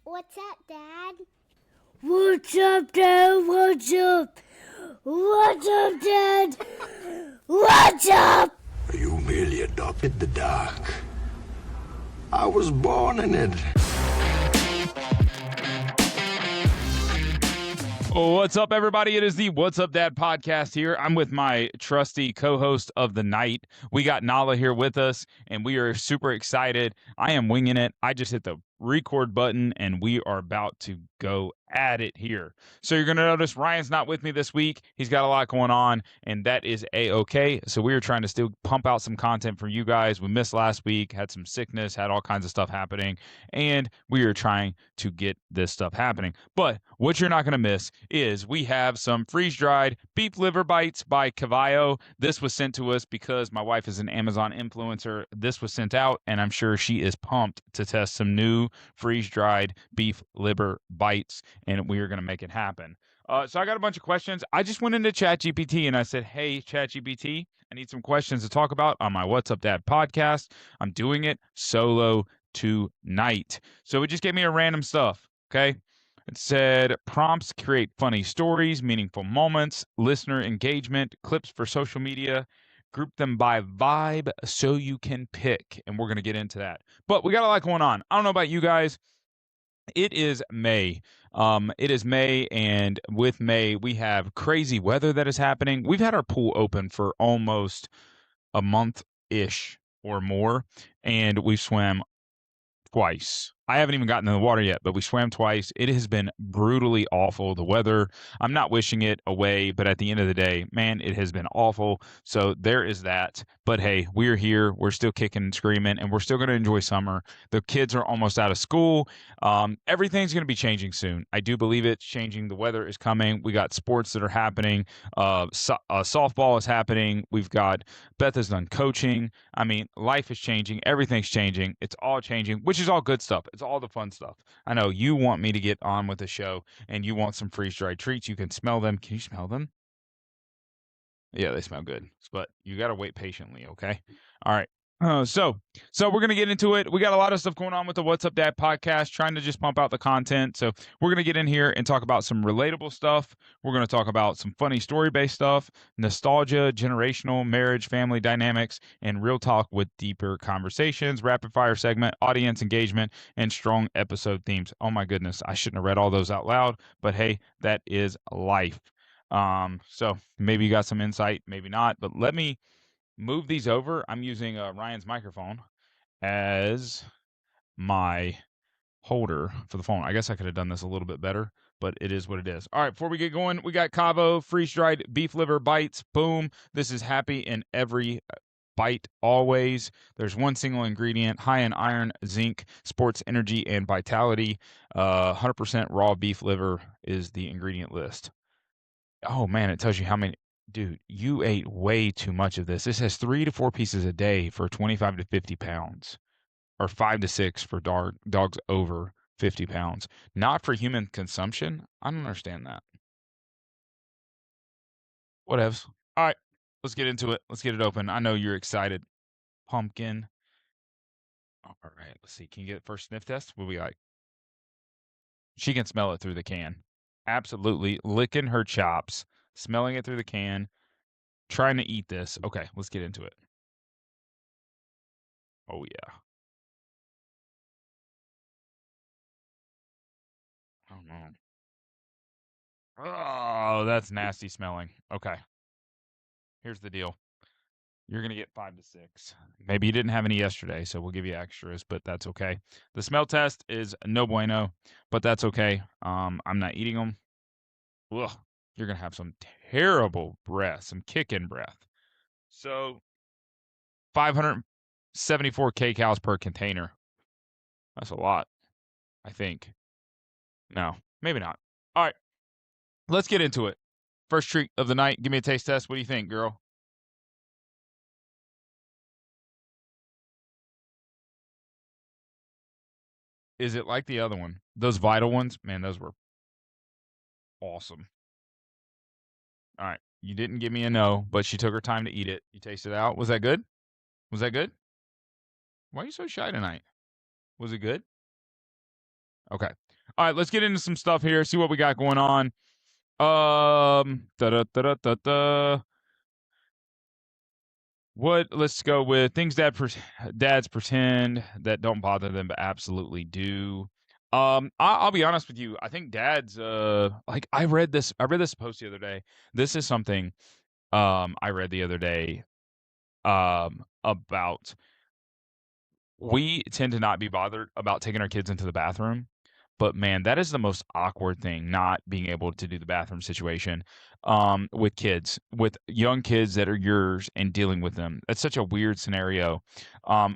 What's up, Dad? What's up, Dad? What's up? What's up, Dad? What's up? You merely adopted the dark. I was born in it. What's up, everybody? It is the What's Up Dad podcast here. I'm with my trusty co-host of the night. We got Nala here with us, and we are super excited. I am winging it. I just hit the record button, and we are about to go at it here. So you're going to notice Ryan's not with me this week. He's got a lot going on, and that is A-okay. So we are trying to still pump out some content for you guys. We missed last week, had some sickness, had all kinds of stuff happening, and we are trying to get this stuff happening. But what you're not going to miss is we have some freeze-dried beef liver bites by Cavallo. This was sent to us because my wife is an Amazon influencer. This was sent out, and I'm sure she is pumped to test some new freeze-dried beef liver bites, and we are going to make it happen. So I got a bunch of questions. I just went into ChatGPT and I said, hey, ChatGPT, I need some questions to talk about on my What's Up Dad podcast. I'm doing it solo tonight. So it just gave me a random stuff, okay? It said prompts create funny stories, meaningful moments, listener engagement, clips for social media. Group them by vibe so you can pick. And we're going to get into that. But we got a lot going on. I don't know about you guys. It is May. And with May, we have crazy weather that is happening. We've had our pool open for almost a month-ish or more, and we swam twice. I haven't even gotten in the water yet, but we swam twice. It has been brutally awful. The weather, I'm not wishing it away, but at the end of the day, man, it has been awful. So there is that. But hey, we're here. We're still kicking and screaming, and we're still going to enjoy summer. The kids are almost out of school. Everything's going to be changing soon. I do believe it's changing. The weather is coming. We got sports that are happening. Softball is happening. We've got Beth has done coaching. I mean, life is changing. Everything's changing. It's all changing, which is all good stuff. It's all the fun stuff. I know you want me to get on with the show, and you want some freeze-dried treats. You can smell them. Can you smell them? Yeah, they smell good, but you got to wait patiently, okay? All right. So we're going to get into it. We got a lot of stuff going on with the What's Up Dad podcast, trying to just pump out the content. So we're going to get in here and talk about some relatable stuff. We're going to talk about some funny story-based stuff, nostalgia, generational, marriage, family dynamics, and real talk with deeper conversations, rapid fire segment, audience engagement, and strong episode themes. Oh my goodness, I shouldn't have read all those out loud, but hey, that is life. So maybe you got some insight, maybe not, but let me move these over. I'm using Ryan's microphone as my holder for the phone. I guess I could have done this a little bit better, but it is what it is. All right, before we get going, we got Cavo freeze-dried beef liver bites. Boom. This is happy in every bite always. There's one single ingredient, high in iron, zinc, sports energy, and vitality. 100% raw beef liver is the ingredient list. Oh man, it tells you how many. Dude, you ate way too much of this. This has 3 to 4 pieces a day for 25 to 50 pounds, or 5 to 6 for dogs over 50 pounds. Not for human consumption? I don't understand that. Whatevs. All right, let's get into it. Let's get it open. I know you're excited. Pumpkin. All right, let's see. Can you get it first sniff test? What we like? She can smell it through the can. Absolutely. Licking her chops, smelling it through the can. Trying to eat this. Okay, let's get into it. Oh, yeah. Oh, no. Oh, that's nasty smelling. Okay. Here's the deal. You're going to get 5 to 6. Maybe you didn't have any yesterday, so we'll give you extras, but that's okay. The smell test is no bueno, but that's okay. I'm not eating them. Ugh. You're going to have some terrible breath, some kick-in breath. So 574 kcals per container. That's a lot, I think. No, maybe not. All right, let's get into it. First treat of the night. Give me a taste test. What do you think, girl? Is it like the other one? Those Vital ones? Man, those were awesome. All right. You didn't give me a no, but she took her time to eat it. You tasted it out. Was that good? Was that good? Why are you so shy tonight? Was it good? Okay. All right, let's get into some stuff here. See what we got going on. Da da da da da da. What? Let's go with things that dads pretend that don't bother them, but absolutely do. I'll be honest with you. I think dads. Like I read this. I read this post the other day. This is something. I read the other day. About we tend to not be bothered about taking our kids into the bathroom. But man, that is the most awkward thing, not being able to do the bathroom situation with kids, with young kids that are yours and dealing with them. That's such a weird scenario.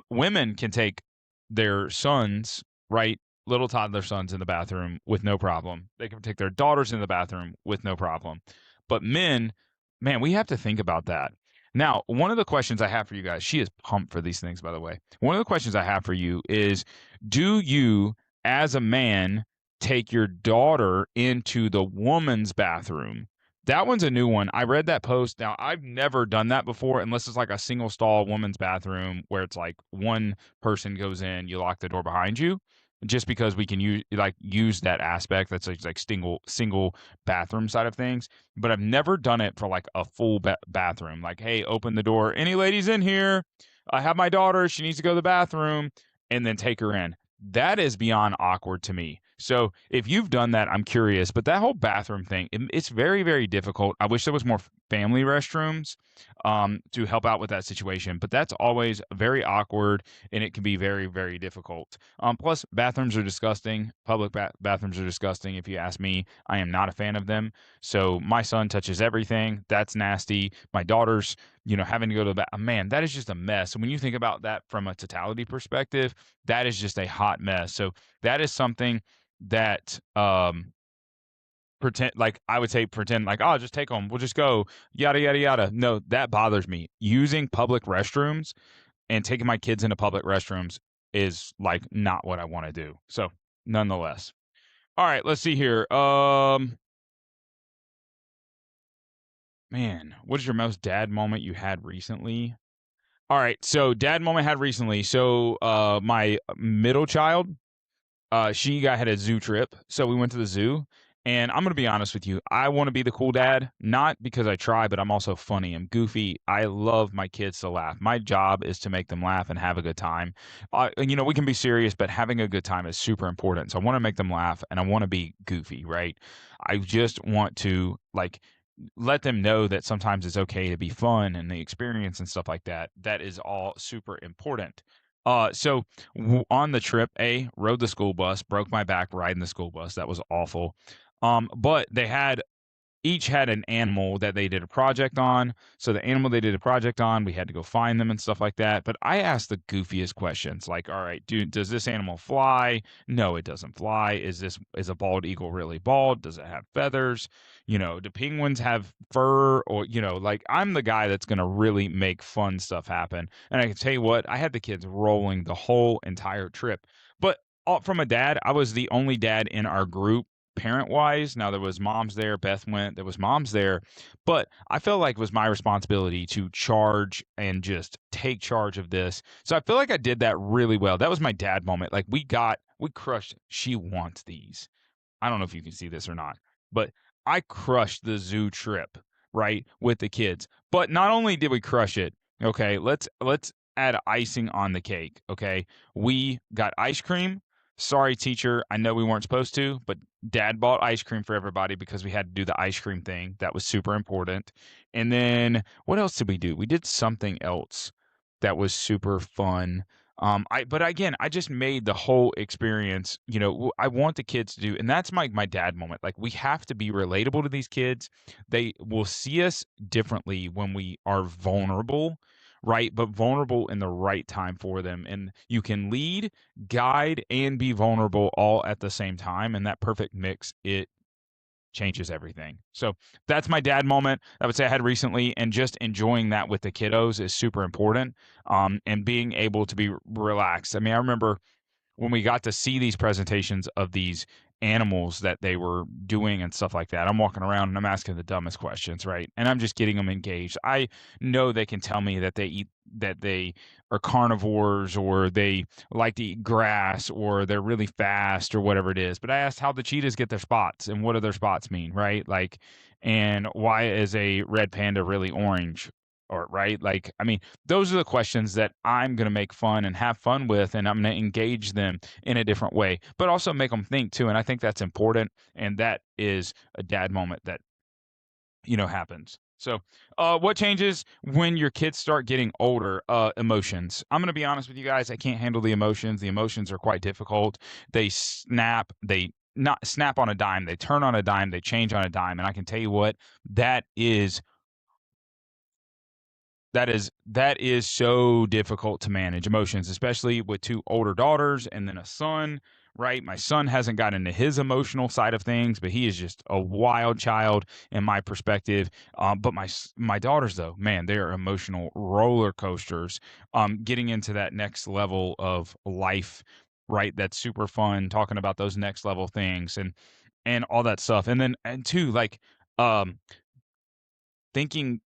Women can take their sons, right, little toddler sons in the bathroom with no problem. They can take their daughters in the bathroom with no problem. But men, man, we have to think about that. Now, one of the questions I have for you guys, she is pumped for these things, by the way. One of the questions I have for you is, do you as a man take your daughter into the woman's bathroom? That one's a new one. I read that post. Now, I've never done that before unless it's like a single stall woman's bathroom where it's like one person goes in, you lock the door behind you. Just because we can use that aspect, that's like single bathroom side of things. But I've never done it for like a full bathroom. Like, hey, open the door. Any ladies in here? I have my daughter. She needs to go to the bathroom, and then take her in. That is beyond awkward to me. So if you've done that, I'm curious. But that whole bathroom thing, it's very, very difficult. I wish there was more family restrooms to help out with that situation. But that's always very awkward, and it can be very, very difficult. Plus, bathrooms are disgusting. Public bathrooms are disgusting. If you ask me, I am not a fan of them. So my son touches everything. That's nasty. My daughter's, having to go to the bathroom. Man, that is just a mess. And when you think about that from a totality perspective, that is just a hot mess. So that is something that pretend like, oh, just take them, we'll just go, yada yada yada. No, that bothers me. Using public restrooms and taking my kids into public restrooms is like not what I want to do. So nonetheless. All right, let's see here. Man, what is your most dad moment you had recently? All right, so dad moment had recently. So my middle child, she had a zoo trip, so we went to the zoo. And I'm gonna be honest with you, I want to be the cool dad, not because I try, but I'm also funny. I'm goofy. I love my kids to laugh. My job is to make them laugh and have a good time. We can be serious, but having a good time is super important. So I want to make them laugh, and I want to be goofy, right? I just want to let them know that sometimes it's okay to be fun and the experience and stuff like that. That is all super important. So on the trip, rode the school bus, broke my back riding the school bus. That was awful. But they each had an animal that they did a project on. So the animal they did a project on, we had to go find them and stuff like that. But I asked the goofiest questions, like, all right, does this animal fly? No, it doesn't fly. Is a bald eagle really bald? Does it have feathers? Do penguins have fur? Or, I'm the guy that's going to really make fun stuff happen. And I can tell you what, I had the kids rolling the whole entire trip. But from a dad, I was the only dad in our group parent wise. Now there was moms there, Beth went, there was moms there, but I felt like it was my responsibility to charge and just take charge of this. So I feel like I did that really well. That was my dad moment. Like we crushed. She wants these. I don't know if you can see this or not, but I crushed the zoo trip, right, with the kids. But not only did we crush it, okay, let's add icing on the cake, okay? We got ice cream. Sorry, teacher, I know we weren't supposed to, but dad bought ice cream for everybody because we had to do the ice cream thing. That was super important. And then what else did we do? We did something else that was super fun. But again, I just made the whole experience, I want the kids to do, and that's my dad moment. Like we have to be relatable to these kids. They will see us differently when we are vulnerable, right? But vulnerable in the right time for them. And you can lead, guide, and be vulnerable all at the same time. And that perfect mix, it changes everything. So that's my dad moment I would say I had recently, and just enjoying that with the kiddos is super important. And being able to be relaxed. I mean, I remember when we got to see these presentations of these animals that they were doing and stuff like that, I'm walking around and I'm asking the dumbest questions, right? And I'm just getting them engaged. I know they can tell me that they are carnivores, or they like to eat grass, or they're really fast, or whatever it is. But I asked how the cheetahs get their spots and what do their spots mean, right? Like, and why is a red panda really orange? Or right? Like, I mean, those are the questions that I'm going to make fun and have fun with, and I'm going to engage them in a different way, but also make them think too. And I think that's important. And that is a dad moment that, happens. So, what changes when your kids start getting older? Emotions. I'm going to be honest with you guys. I can't handle the emotions. The emotions are quite difficult. They snap. They not snap on a dime. They turn on a dime. They change on a dime. And I can tell you what, that is that is so difficult to manage emotions, especially with two older daughters and then a son, right? My son hasn't gotten into his emotional side of things, but he is just a wild child in my perspective. But my daughters, though, man, they are emotional roller coasters. Getting into that next level of life, right? That's super fun. Talking about those next level things and all that stuff, and then and two, like um thinking,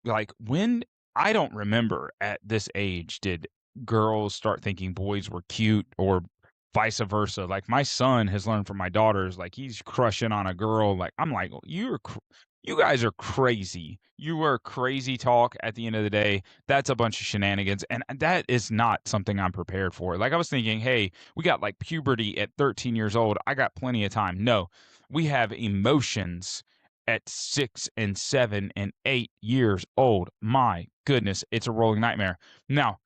like, when I don't remember at this age did girls start thinking boys were cute, or vice versa. Like, my son has learned from my daughters, like, he's crushing on a girl. Like, I'm like, you guys are crazy. You are crazy talk at the end of the day. That's a bunch of shenanigans. And that is not something I'm prepared for. Like, I was thinking, hey, we got like puberty at 13 years old. I got plenty of time. No, we have emotions at 6 and 7 and 8 years old. My goodness, it's a rolling nightmare. Now,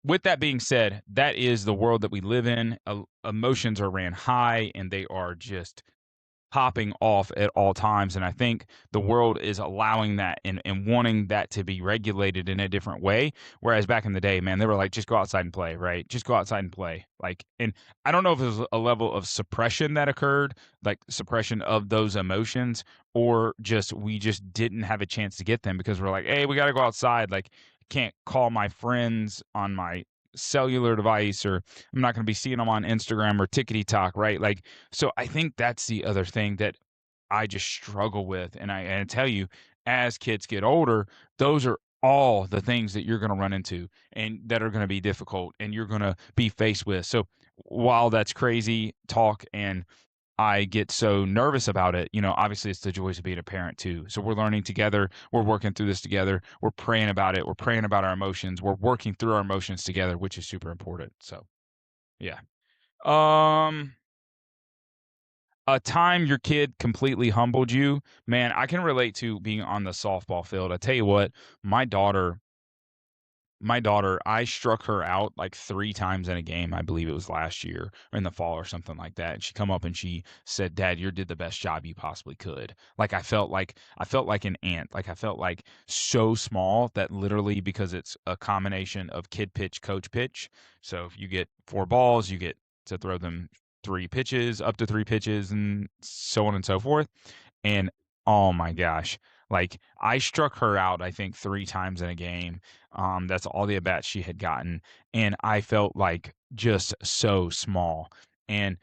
with that being said, that is the world that we live in. Emotions are ran high, and they are just popping off at all times. And I think the world is allowing that, and wanting that to be regulated in a different way. Whereas back in the day, man, they were like, just go outside and play, right? Just go outside and play. Like, and I don't know if it was a level of suppression that occurred, like suppression of those emotions, or just we just didn't have a chance to get them because we're like, hey, we got to go outside. Like, can't call my friends on my cellular device, or I'm not going to be seeing them on Instagram or Tickety Talk, right? Like, so I think that's the other thing that I just struggle with. And I tell you, as kids get older, those are all the things that you're going to run into and that are going to be difficult and you're going to be faced with. So while that's crazy talk and I get so nervous about it, obviously it's the joys of being a parent too. So we're learning together. We're working through this together. We're praying about it. We're praying about our emotions. We're working through our emotions together, which is super important. So, yeah. Um, a time your kid completely humbled you, man, I can relate to being on the softball field. I tell you what, my daughter, I struck her out like 3 times in a game. I believe it was last year or in the fall or something like that. And she come up and she said, "Dad, you did the best job you possibly could." Like, I felt like an ant. Like, I felt like so small that literally, because it's a combination of kid pitch, coach pitch. So if you get 4 balls, you get to throw them 3 pitches, up to 3 pitches, and so on and so forth. And oh my gosh, like, I struck her out, I think 3 times in a game. That's all the at bats she had gotten, and I felt like just so small. And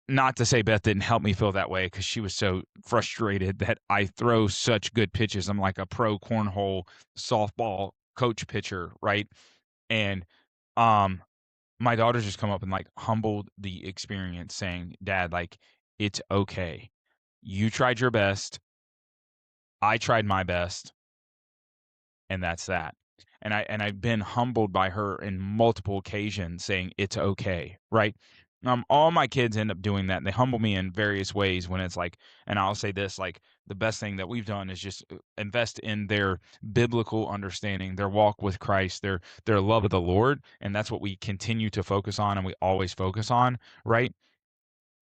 not to say Beth didn't help me feel that way, because she was so frustrated that I throw such good pitches. I'm like a pro cornhole softball coach pitcher, right? And um, my daughter's just come up and like humbled the experience, saying, "Dad, like, it's okay. You tried your best. I tried my best, and that's that." And I've been humbled by her in multiple occasions, saying it's okay, right? All my kids end up doing that. And they humble me in various ways when it's like, and I'll say this, like, the best thing that we've done is just invest in their biblical understanding, their walk with Christ, their love of the Lord, and that's what we continue to focus on, and we always focus on, right?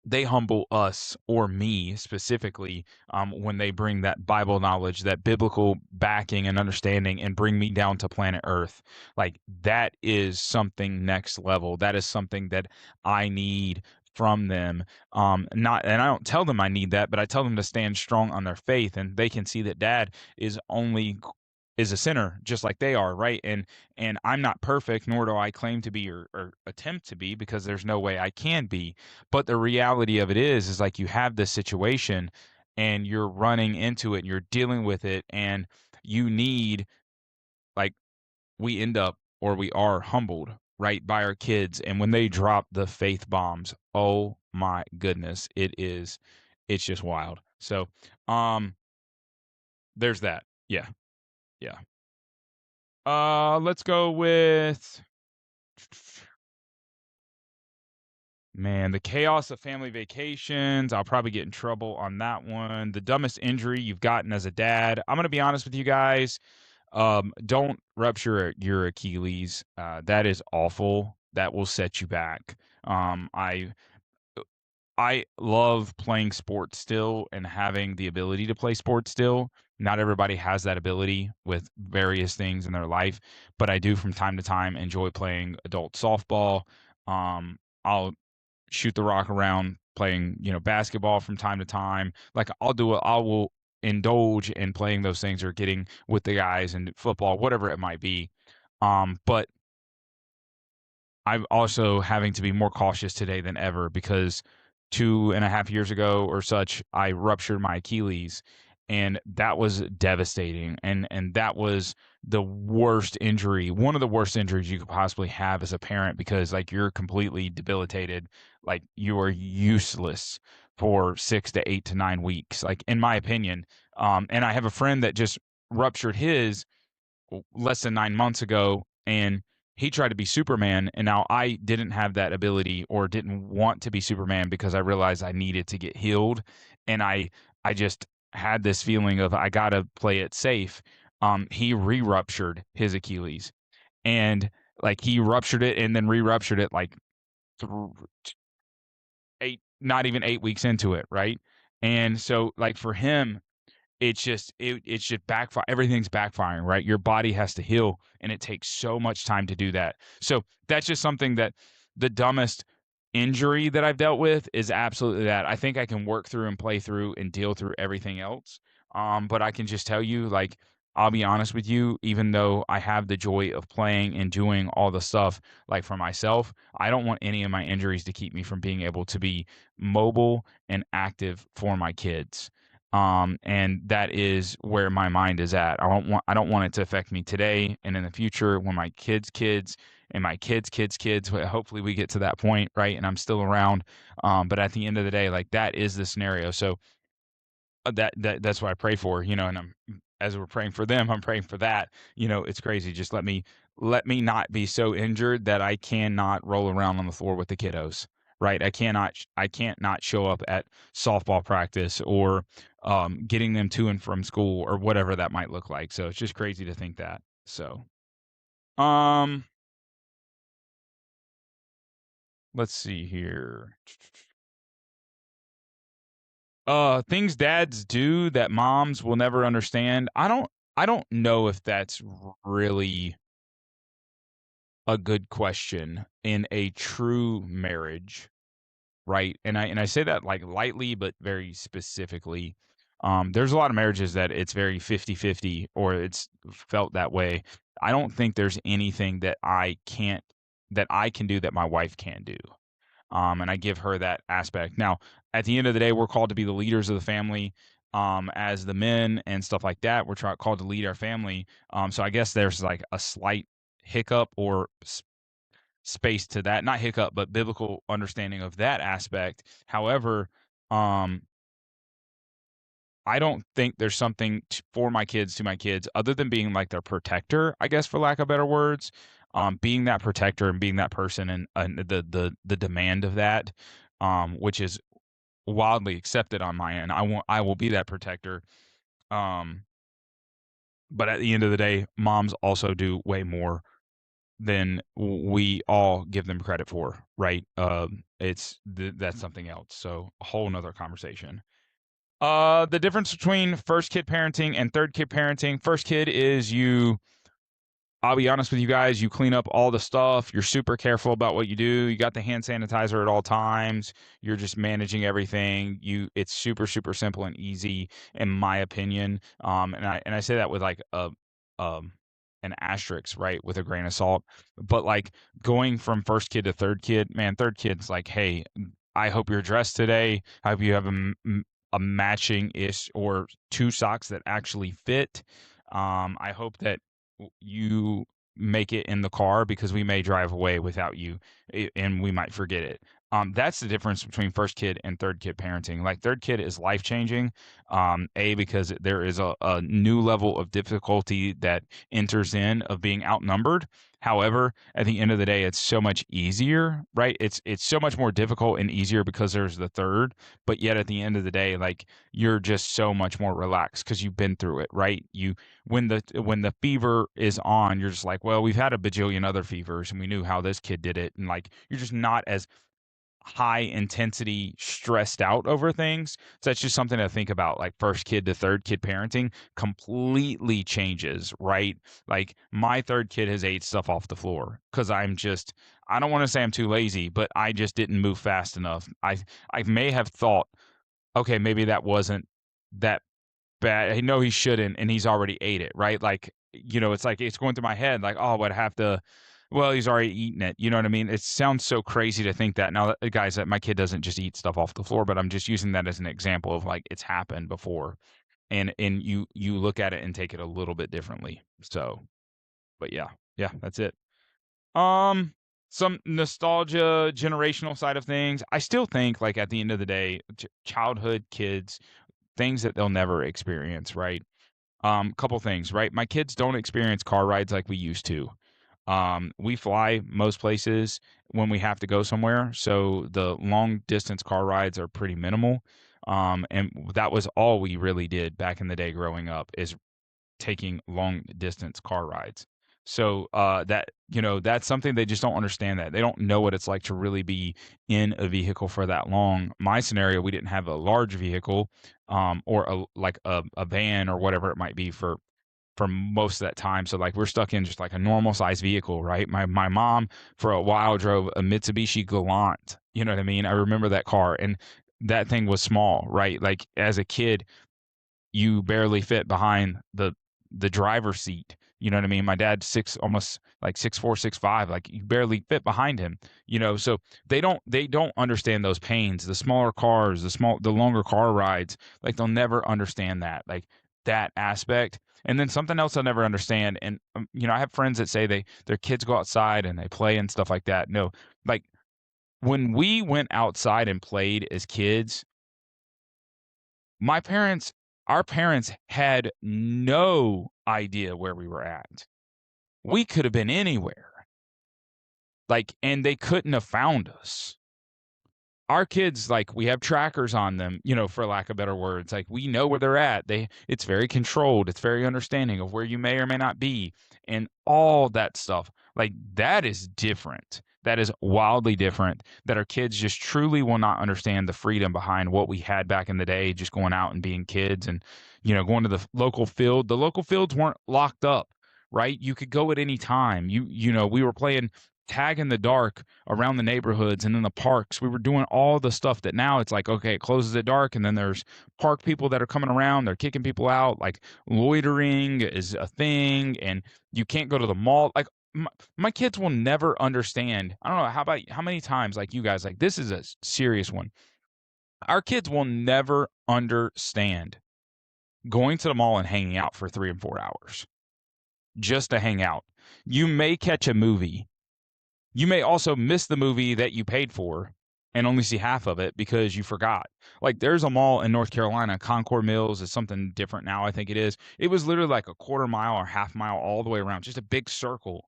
They humble us, or me specifically, when they bring that Bible knowledge, that biblical backing and understanding, and bring me down to planet Earth. Like, that is something next level. That is something that I need from them. Not, and I don't tell them I need that, but I tell them to stand strong on their faith, and they can see that Dad is only is a sinner just like they are, right? And I'm not perfect, nor do I claim to be or attempt to be, because there's no way I can be. But the reality of it is like you have this situation and you're running into it and you're dealing with it, and you need, like, we end up, or we are humbled, right, by our kids. And when they drop the faith bombs, oh my goodness, it's just wild. So there's that. Yeah. Yeah. Let's go with, man, the chaos of family vacations. I'll probably get in trouble on that one. The dumbest injury you've gotten as a dad. I'm gonna be honest with you guys. Don't rupture your Achilles. That is awful. That will set you back. I love playing sports still and having the ability to play sports still. Not everybody has that ability with various things in their life, but I do from time to time enjoy playing adult softball. I'll shoot the rock around playing, basketball from time to time. Like, I will indulge in playing those things or getting with the guys and football, whatever it might be. But I'm also having to be more cautious today than ever, because 2.5 years ago or such, I ruptured my Achilles, and that was devastating. And that was the worst injury, one of the worst injuries you could possibly have as a parent, because like you're completely debilitated, like you are useless for 6 to 8 to 9 weeks, like in my opinion. And I have a friend that just ruptured his less than 9 months ago, and he tried to be Superman, and now I didn't have that ability or didn't want to be Superman because I realized I needed to get healed, and I just had this feeling of I gotta play it safe. He re-ruptured his Achilles, and like he ruptured it and then re-ruptured it like th- not even 8 weeks into it, right? And so like for him, it's just backfire. Everything's backfiring, right? Your body has to heal, and it takes so much time to do that. So that's just something that the dumbest injury that I've dealt with is absolutely that. I think I can work through and play through and deal through everything else. But I can just tell you, like, I'll be honest with you, even though I have the joy of playing and doing all the stuff like for myself, I don't want any of my injuries to keep me from being able to be mobile and active for my kids. And that is where my mind is at. I don't want it to affect me today and in the future when my kids and my kids, hopefully we get to that point, right? And I'm still around. But at the end of the day, like, that is the scenario. So that's what I pray for, and as we're praying for them, I'm praying for that. It's crazy. Just let me not be so injured that I cannot roll around on the floor with the kiddos. Right. I can't not show up at softball practice, or getting them to and from school, or whatever that might look like. So it's just crazy to think that. So, um, let's see here. Things dads do that moms will never understand. I don't know if that's really a good question in a true marriage, right? And I say that like lightly but very specifically. There's a lot of marriages that it's very 50-50, or it's felt that way. I don't think there's anything that I can do that my wife can do. And I give her that aspect. Now, at the end of the day, we're called to be the leaders of the family, as the men and stuff like that. We're called to lead our family. So I guess there's like a slight hiccup or space to that, not hiccup, but biblical understanding of that aspect. However, um, I don't think there's something for my kids, to my kids, other than being like their protector, I guess, for lack of better words. Being that protector and being that person, and the demand of that, which is wildly accepted on my end. I will be that protector. Um, but at the end of the day, moms also do way more than we all give them credit for, right? That's something else. So a whole nother conversation. The difference between first kid parenting and third kid parenting. First kid is I'll be honest with you guys, you clean up all the stuff. You're super careful about what you do. You got the hand sanitizer at all times. You're just managing everything. It's super, super simple and easy, in my opinion. And I say that with like an asterisk, right, with a grain of salt. But like going from first kid to third kid, man, third kid's like, hey, I hope you're dressed today. I hope you have a matching ish or two socks that actually fit. I hope that you make it in the car because we may drive away without you and we might forget it. That's the difference between first kid and third kid parenting. Like third kid is life changing. Because there is a new level of difficulty that enters in of being outnumbered. However, at the end of the day, it's so much easier, right? It's so much more difficult and easier because there's the third, but yet at the end of the day, like you're just so much more relaxed because you've been through it, right? You when the fever is on, you're just like, well, we've had a bajillion other fevers and we knew how this kid did it, and like you're just not as high intensity stressed out over things. So that's just something to think about. Like first kid to third kid parenting completely changes, right? Like my third kid has ate stuff off the floor because I don't want to say I'm too lazy, but I just didn't move fast enough. I may have thought, okay, maybe that wasn't that bad. No, he shouldn't, and he's already ate it, right? Like, it's like it's going through my head, like, oh, I'd have to. Well, he's already eaten it. You know what I mean? It sounds so crazy to think that. Now, guys, that my kid doesn't just eat stuff off the floor, but I'm just using that as an example of like it's happened before, and you look at it and take it a little bit differently. So, but yeah, that's it. Um, some nostalgia, generational side of things. I still think like at the end of the day, childhood kids, things that they'll never experience, right? Couple things, right? My kids don't experience car rides like we used to. We fly most places when we have to go somewhere, so the long distance car rides are pretty minimal. And that was all we really did back in the day growing up is taking long distance car rides. So that's something they just don't understand, that they don't know what it's like to really be in a vehicle for that long. My scenario, we didn't have a large vehicle, or a van or whatever it might be for most of that time. So like we're stuck in just like a normal size vehicle, right? My mom for a while drove a Mitsubishi Galant. You know what I mean? I remember that car, and that thing was small, right? Like as a kid, you barely fit behind the driver's seat. You know what I mean? My dad's almost like 6'4", 6'5", like you barely fit behind him. So they don't understand those pains. The smaller cars, the longer car rides, like they'll never understand that, like that aspect. And then something else they'll never understand. And I have friends that say their kids go outside and they play and stuff like that. No, like when we went outside and played as kids, my parents our parents had no idea where we were at. We could have been anywhere. Like, and they couldn't have found us. Our kids, like, we have trackers on them, for lack of better words. Like, we know where they're at. It's very controlled. It's very understanding of where you may or may not be and all that stuff. Like, that is different. That is wildly different, that our kids just truly will not understand the freedom behind what we had back in the day, just going out and being kids and, going to the local field. The local fields weren't locked up, right? You could go at any time. We were playing tag in the dark around the neighborhoods and in the parks. We were doing all the stuff that now it's like, okay, it closes at dark, and then there's park people that are coming around, they're kicking people out. Like loitering is a thing, and you can't go to the mall. Like my kids will never understand. I don't know how many times, like you guys, like this is a serious one. Our kids will never understand going to the mall and hanging out for 3 and 4 hours just to hang out. You may catch a movie. You may also miss the movie that you paid for and only see half of it because you forgot. Like there's a mall in North Carolina, Concord Mills is something different now, I think it is. It was literally like a quarter mile or half mile all the way around, just a big circle,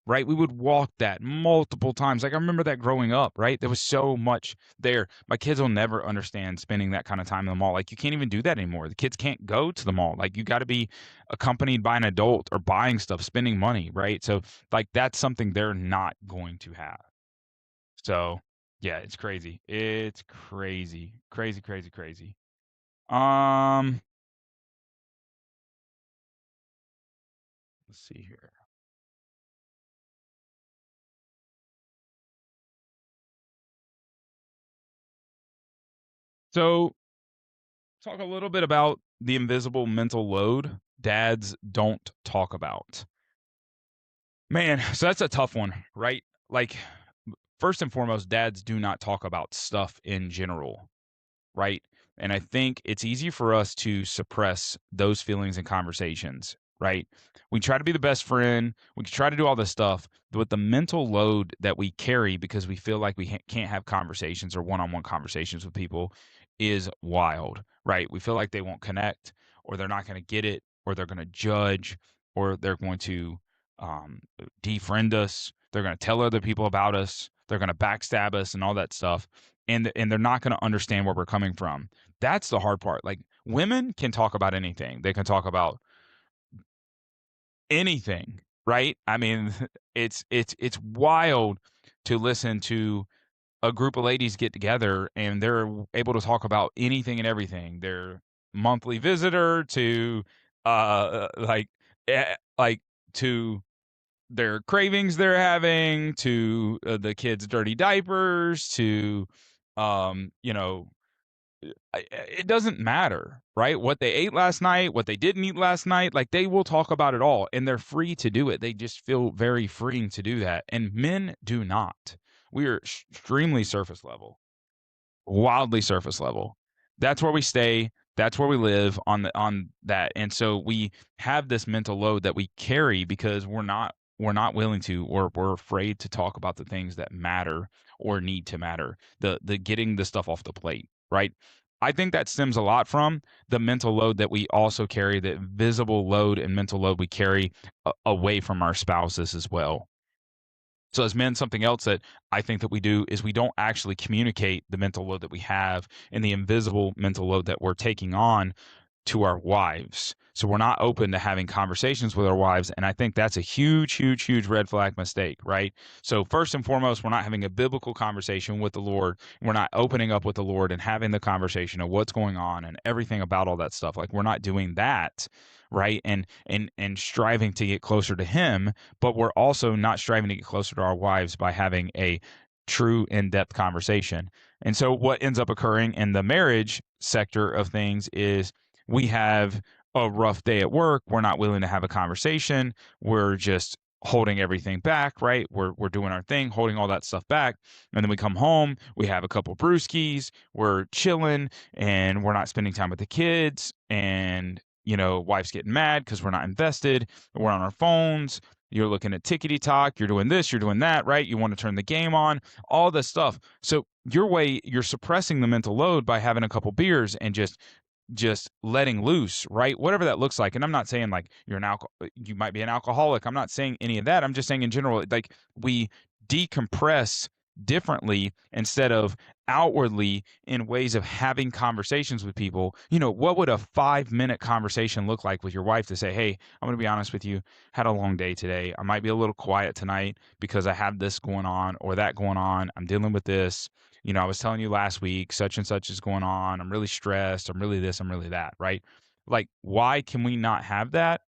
right? We would walk that multiple times. Like I remember that growing up, right? There was so much there. My kids will never understand spending that kind of time in the mall. Like you can't even do that anymore. The kids can't go to the mall. Like you got to be accompanied by an adult or buying stuff, spending money, right? So like that's something they're not going to have. So yeah, it's crazy. It's crazy. Crazy, crazy, crazy. Um, let's see here. So talk a little bit about the invisible mental load. dads don't talk about. Man, so that's a tough one, right? Like, first and foremost, dads do not talk about stuff in general, right? And I think it's easy for us to suppress those feelings in conversations, right? We try to be the best friend. We try to do all this stuff, but the mental load that we carry because we feel like we can't have conversations or one-on-one conversations with people is wild, right? We feel like they won't connect, or they're not going to get it, or they're going to judge, or they're going to defriend us. They're going to tell other people about us. They're going to backstab us and all that stuff. And they're not going to understand where we're coming from. That's the hard part. Like, women can talk about anything. They can talk about anything, right? I mean, it's wild to listen to a group of ladies get together and they're able to talk about anything and everything. Their monthly visitor to like to their cravings they're having, to the kids' dirty diapers, to you know, it doesn't matter, right? What they ate last night, what they didn't eat last night, like, they will talk about it all, and they're free to do it. They just feel very freeing to do that. And men do not. We are extremely surface level, wildly surface level. That's where we stay. That's where we live on that. And so we have this mental load that we carry because we're not willing to, or we're afraid to talk about the things that matter or need to matter. The getting the stuff off the plate, right? I think that stems a lot from the mental load that we also carry, the visible load and mental load we carry away from our spouses as well. So as men, something else that I think that we do is we don't actually communicate the mental load that we have and the invisible mental load that we're taking on to our wives. So we're not open to having conversations with our wives. And I think that's a huge, huge, huge red flag mistake, right? So first and foremost, we're not having a biblical conversation with the Lord. We're not opening up with the Lord and having the conversation of what's going on and everything about all that stuff. Like, we're not doing that, right? And striving to get closer to him, but we're also not striving to get closer to our wives by having a true in-depth conversation. And so what ends up occurring in the marriage sector of things is we have a rough day at work. We're not willing to have a conversation. We're just holding everything back, right? We're doing our thing, holding all that stuff back. And then we come home, we have a couple brewskis, we're chilling, and we're not spending time with the kids. And, wife's getting mad because we're not invested. We're on our phones. You're looking at tickety talk. You're doing this, you're doing that, right? You want to turn the game on, all this stuff. So you're suppressing the mental load by having a couple beers and just letting loose, right? Whatever that looks like. And I'm not saying like you might be an alcoholic. I'm not saying any of that. I'm just saying in general, like, we decompress differently instead of outwardly in ways of having conversations with people. What would a 5-minute conversation look like with your wife to say, hey, I'm going to be honest with you, had a long day today. I might be a little quiet tonight because I have this going on or that going on. I'm dealing with this. I was telling you last week, such and such is going on. I'm really stressed. I'm really this. I'm really that, right? Like, why can we not have that?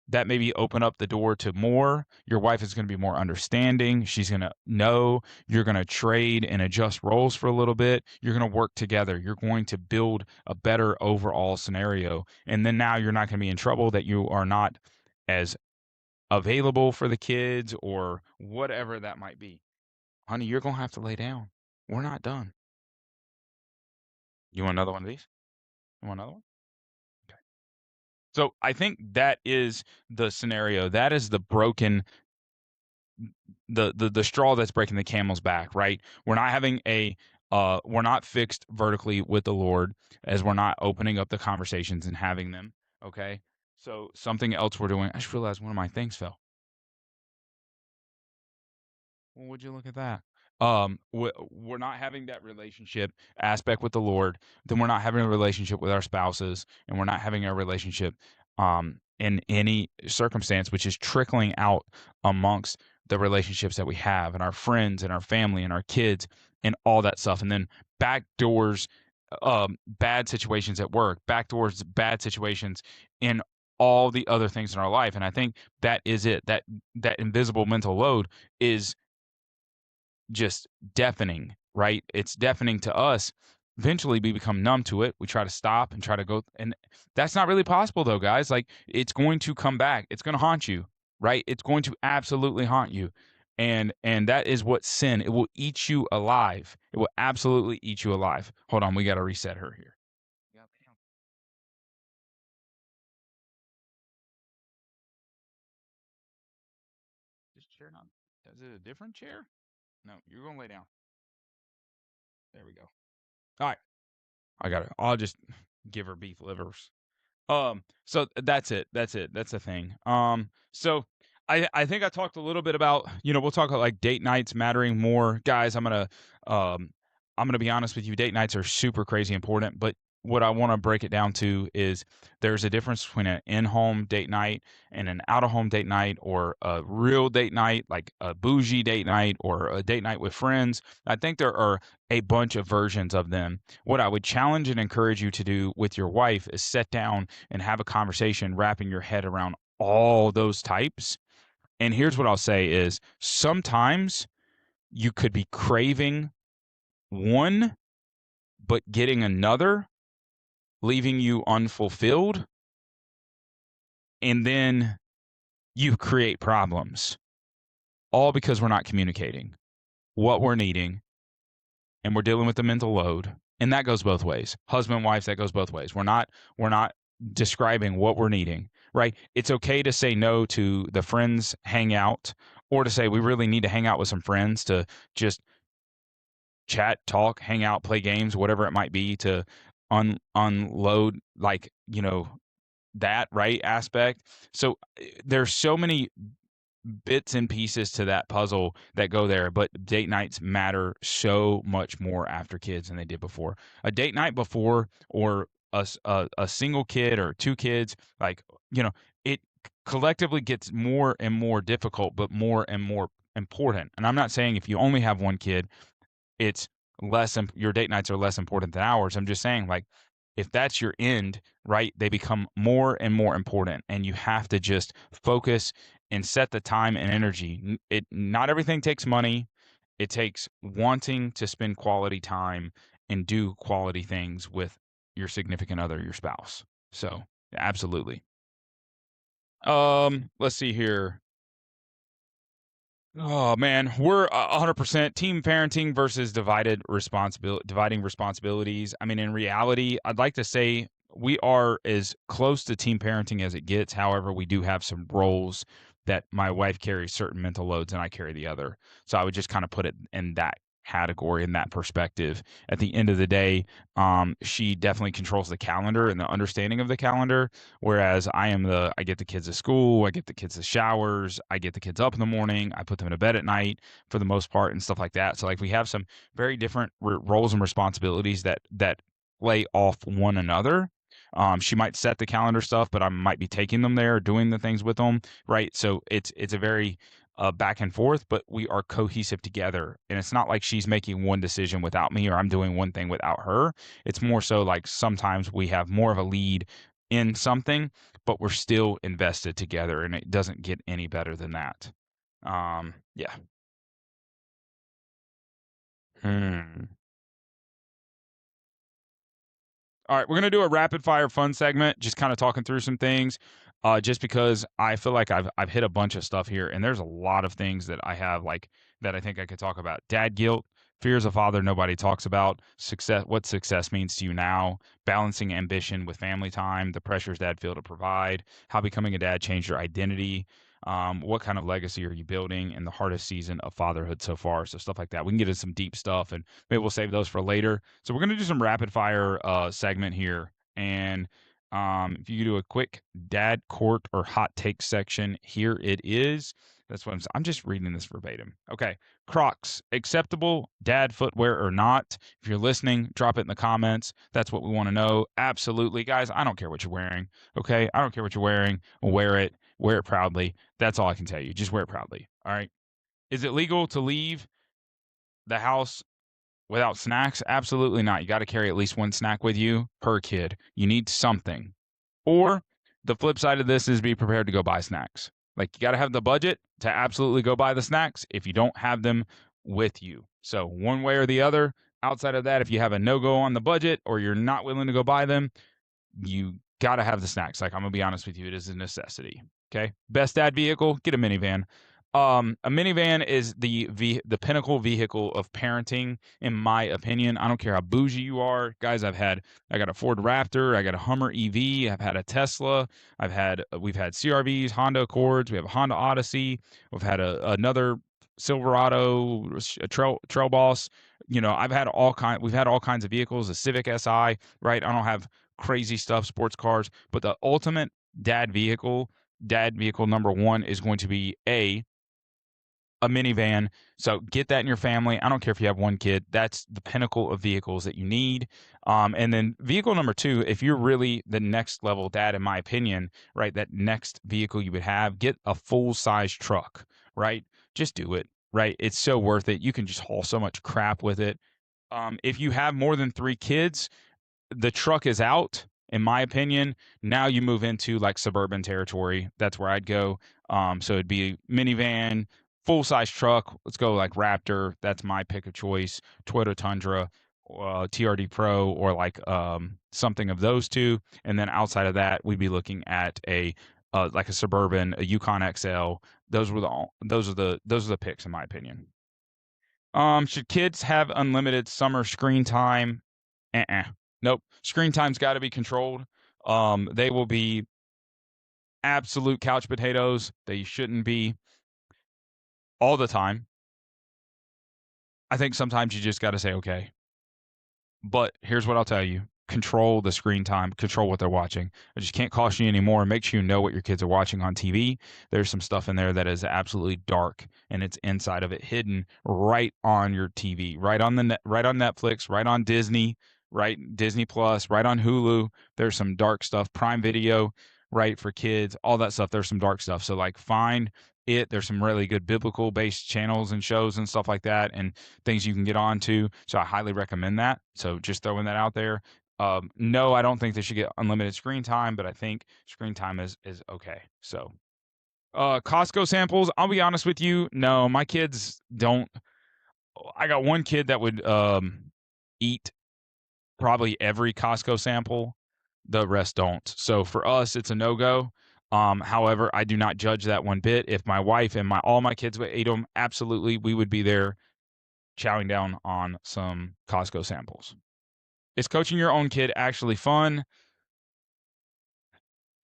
That maybe open up the door to more. Your wife is going to be more understanding. She's going to know. You're going to trade and adjust roles for a little bit. You're going to work together. You're going to build a better overall scenario. And then now you're not going to be in trouble that you are not as available for the kids or whatever that might be. Honey, you're going to have to lay down. We're not done. You want another one of these? You want another one? Okay. So I think that is the scenario. That is the broken, the straw that's breaking the camel's back, right? We're not having we're not fixed vertically with the Lord, as we're not opening up the conversations and having them. Okay. So something else we're doing. I just realized one of my things fell. Well, would you look at that? We're not having that relationship aspect with the Lord. Then we're not having a relationship with our spouses, and we're not having a relationship in any circumstance, which is trickling out amongst the relationships that we have, and our friends, and our family, and our kids, and all that stuff. And then back doors, bad situations at work, back doors, bad situations in all the other things in our life. And I think that is it. That invisible mental load is just deafening, right? It's deafening to us. eventually we become numb to it. We try to stop and try to go, and that's not really possible though, guys. Like, it's going to come back. It's going to haunt you, right? It's going to absolutely haunt you. And that is what sin, it will eat you alive. It will absolutely eat you alive. Hold on, we got to reset her here. This chair not, is it a different chair? No, you're going to lay down. There we go. All right. I got it. I'll just give her beef livers. So that's it. That's it. That's the thing. So I think I talked a little bit about, we'll talk about like date nights mattering more. Guys, I'm gonna be honest with you, date nights are super crazy important, but what I want to break it down to is there's a difference between an in-home date night and an out-of-home date night, or a real date night, like a bougie date night or a date night with friends. I think there are a bunch of versions of them. What I would challenge and encourage you to do with your wife is sit down and have a conversation wrapping your head around all those types. And here's what I'll say is sometimes you could be craving one, but getting another, leaving you unfulfilled. And then you create problems, all because we're not communicating what we're needing, and we're dealing with the mental load. And that goes both ways. Husband, wife, that goes both ways. We're not describing what we're needing, right? It's okay to say no to the friends hangout, or to say we really need to hang out with some friends to just chat, talk, hang out, play games, whatever it might be, to unload, like, that right aspect. So there's so many bits and pieces to that puzzle that go there, but date nights matter so much more after kids than they did before. A date night before, or a single kid or two kids, like, it collectively gets more and more difficult, but more and more important. And I'm not saying if you only have one kid, it's your date nights are less important than ours. I'm just saying, like, if that's your end, right, they become more and more important, and you have to just focus and set the time and energy. Not everything takes money. It takes wanting to spend quality time and do quality things with your significant other, your spouse. So, absolutely. Let's see here. Oh man, we're 100% team parenting versus dividing responsibilities. I mean, in reality, I'd like to say we are as close to team parenting as it gets. However, we do have some roles that my wife carries certain mental loads and I carry the other. So I would just kind of put it in that category, in that perspective. At the end of the day, she definitely controls the calendar and the understanding of the calendar, whereas I get the kids to school, I get the kids to showers, I get the kids up in the morning, I put them to bed at night for the most part, and stuff like that. So like, we have some very different roles and responsibilities that play off one another. She might set the calendar stuff, but I might be taking them there, doing the things with them, right? So it's a very back and forth, but we are cohesive together. And it's not like she's making one decision without me, or I'm doing one thing without her. It's more so like sometimes we have more of a lead in something, but we're still invested together, and it doesn't get any better than that. Yeah. Hmm. All right, we're gonna do a rapid fire fun segment, just kind of talking through some things, just because I feel like I've hit a bunch of stuff here, and there's a lot of things that I have, like, that I think I could talk about. Dad guilt, fear as a father nobody talks about, success, what success means to you now, balancing ambition with family time, the pressures dad feel to provide, how becoming a dad changed your identity. What kind of legacy are you building in the hardest season of fatherhood so far? So stuff like that. We can get into some deep stuff, and maybe we'll save those for later. So we're gonna do some rapid fire segment here, and if you do a quick dad court or hot take section, here it is. That's what I'm just reading this verbatim. Okay, Crocs, acceptable dad footwear or not? If you're listening, drop it in the comments. That's what we want to know. Absolutely, guys. I don't care what you're wearing. Okay, I don't care what you're wearing. Wear it. Wear it proudly. That's all I can tell you. Just wear it proudly. All right. Is it legal to leave the house without snacks? Absolutely not. You got to carry at least one snack with you per kid. You need something. Or the flip side of this is be prepared to go buy snacks. Like, you got to have the budget to absolutely go buy the snacks if you don't have them with you. So one way or the other, Outside of that, if you have a no-go on the budget or you're not willing to go buy them, you got to have the snacks. Like, I'm going to be honest with you, it is a necessity. Okay. Best dad vehicle, get a minivan. A minivan is the pinnacle vehicle of parenting, in my opinion. I don't care how bougie you are, guys. I got a Ford Raptor, I got a Hummer EV, I've had a Tesla, we've had CRVs, Honda Accords, we have a Honda Odyssey, we've had another Silverado, a Trail Boss. We've had all kinds of vehicles, a Civic Si, right? I don't have crazy stuff, sports cars, but the ultimate dad vehicle number one is going to be a minivan. So get that in your family. I don't care if you have one kid. That's the pinnacle of vehicles that you need. And then vehicle number two, if you're really the next level dad, in my opinion, right, that next vehicle you would have, get a full-size truck, right? Just do it, right? It's so worth it. You can just haul so much crap with it. If you have more than 3 kids, the truck is out, in my opinion. Now you move into like suburban territory. That's where I'd go. So it'd be minivan, full size truck. Let's go like Raptor. That's my pick of choice. Toyota Tundra, TRD Pro, or like something of those two. And then outside of that, we'd be looking at like a suburban, a Yukon XL. Those are the picks, in my opinion. Should kids have unlimited summer screen time? Nope. Screen time's got to be controlled. They will be absolute couch potatoes. They shouldn't be all the time. I think sometimes you just got to say, okay. But here's what I'll tell you. Control the screen time. Control what they're watching. I just can't caution you anymore. Make sure you know what your kids are watching on TV. There's some stuff in there that is absolutely dark, and it's inside of it, hidden right on your TV, right on Netflix, right on Disney, right Disney Plus, right on Hulu. There's some dark stuff. Prime Video, right, for kids. All that stuff. There's some dark stuff. So like find it. There's some really good biblical based channels and shows and stuff like that, and things you can get onto. So I highly recommend that. So just throwing that out there. No, I don't think they should get unlimited screen time, but I think screen time is okay. So, Costco samples, I'll be honest with you. No, my kids don't. I got one kid that would eat probably every Costco sample. The rest don't. So for us, it's a no-go. However, I do not judge that one bit. If my wife and all my kids would eat them, absolutely, we would be there chowing down on some Costco samples. Is coaching your own kid actually fun?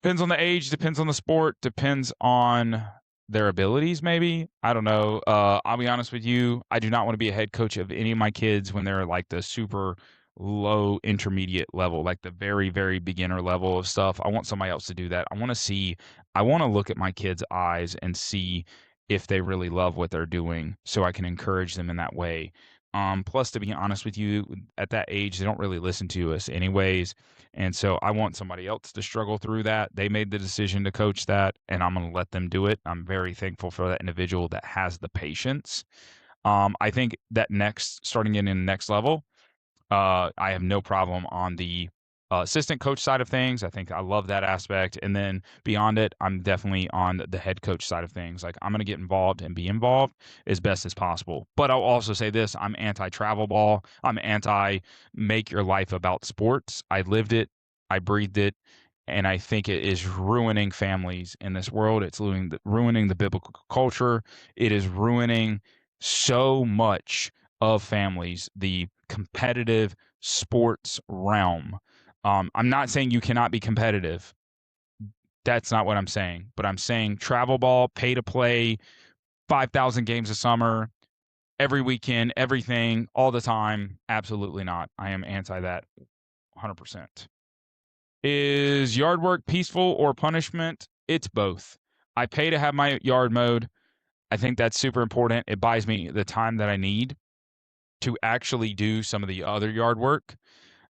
Depends on the age, depends on the sport, depends on their abilities, maybe. I don't know. I'll be honest with you. I do not want to be a head coach of any of my kids when they're like the super low intermediate level, like the very, very beginner level of stuff. I want somebody else to do that. I want to look at my kids' eyes and see if they really love what they're doing so I can encourage them in that way. Plus, to be honest with you, at that age, they don't really listen to us anyways. And so I want somebody else to struggle through that. They made the decision to coach that, and I'm going to let them do it. I'm very thankful for that individual that has the patience. I think that starting in the next level, I have no problem on the assistant coach side of things. I think I love that aspect. And then beyond it, I'm definitely on the head coach side of things. Like, I'm going to get involved and be involved as best as possible. But I'll also say this, I'm anti-travel ball. I'm anti-make your life about sports. I lived it. I breathed it. And I think it is ruining families in this world. It's ruining the biblical culture. It is ruining so much of families, the competitive sports realm. I'm not saying you cannot be competitive. That's not what I'm saying. But I'm saying travel ball, pay to play, 5,000 games a summer, every weekend, everything, all the time. Absolutely not. I am anti that 100%. Is yard work peaceful or punishment? It's both. I pay to have my yard mowed. I think that's super important. It buys me the time that I need to actually do some of the other yard work.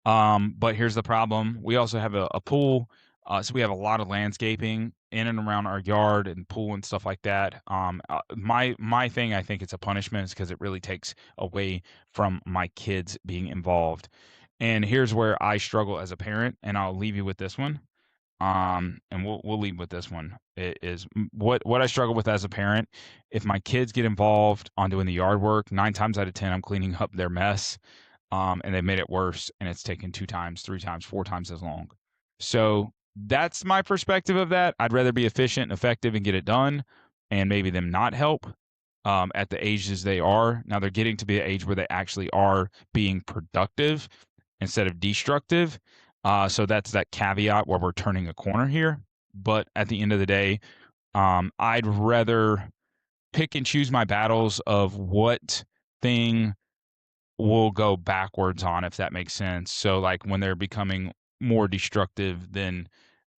But here's the problem. We also have a pool. So we have a lot of landscaping in and around our yard and pool and stuff like that. My thing, I think it's a punishment, is because it really takes away from my kids being involved. And here's where I struggle as a parent, and I'll leave you with this one. And we'll leave with this one. It is what I struggle with as a parent. If my kids get involved on doing the yard work, 9 times out of 10, I'm cleaning up their mess. and they made it worse, and it's taken 2 times, 3 times, 4 times as long. So that's my perspective of that. I'd rather be efficient and effective and get it done, and maybe them not help at the ages they are. Now they're getting to be an age where they actually are being productive instead of destructive. So that's that caveat where we're turning a corner here. But at the end of the day, I'd rather pick and choose my battles of what thing will go backwards on, if that makes sense. So like when they're becoming more destructive in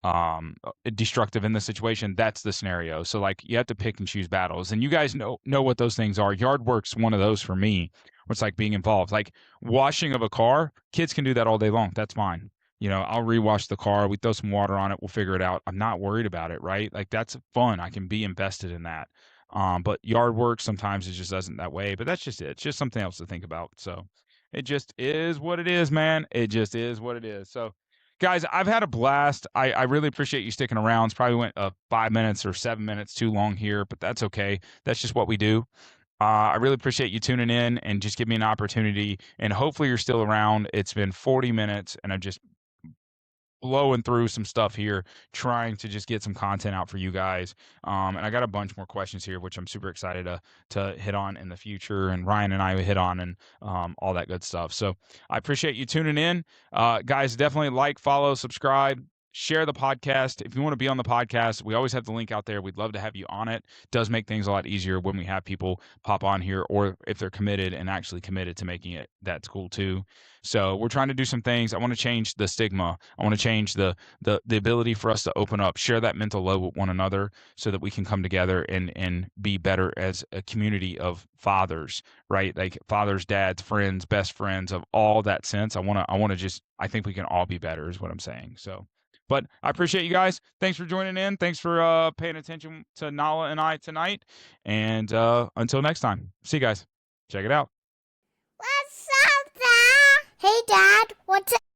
the situation, that's the scenario. So like you have to pick and choose battles, and you guys know what those things are. Yard work's one of those for me, where it's like being involved. Like washing of a car, kids can do that all day long. That's fine. I'll rewash the car. We throw some water on it. We'll figure it out. I'm not worried about it, right? Like that's fun. I can be invested in that. But yard work sometimes it just doesn't that way. But that's just it. It's just something else to think about. So it just is what it is, man. It just is what it is. So guys, I've had a blast. I really appreciate you sticking around. It's probably went 5 minutes or 7 minutes too long here, but that's okay. That's just what we do. I really appreciate you tuning in and just give me an opportunity. And hopefully you're still around. It's been 40 minutes, and I'm just blowing through some stuff here, trying to just get some content out for you guys. And I got a bunch more questions here, which I'm super excited to hit on in the future. And Ryan and I hit on and all that good stuff. So I appreciate you tuning in. Guys, definitely like, follow, subscribe. Share the podcast. If you want to be on the podcast, we always have the link out there. We'd love to have you on it. It does make things a lot easier when we have people pop on here, or if they're committed and actually committed to making it. That's cool too. So we're trying to do some things. I want to change the stigma. I want to change the ability for us to open up, share that mental load with one another, so that we can come together and be better as a community of fathers, right? Like fathers, dads, friends, best friends, of all that sense. I think we can all be better is what I'm saying. So, but I appreciate you guys. Thanks for joining in. Thanks for paying attention to Nala and I tonight. And until next time, see you guys. Check it out. What's up, Dad? Hey, Dad. What's up?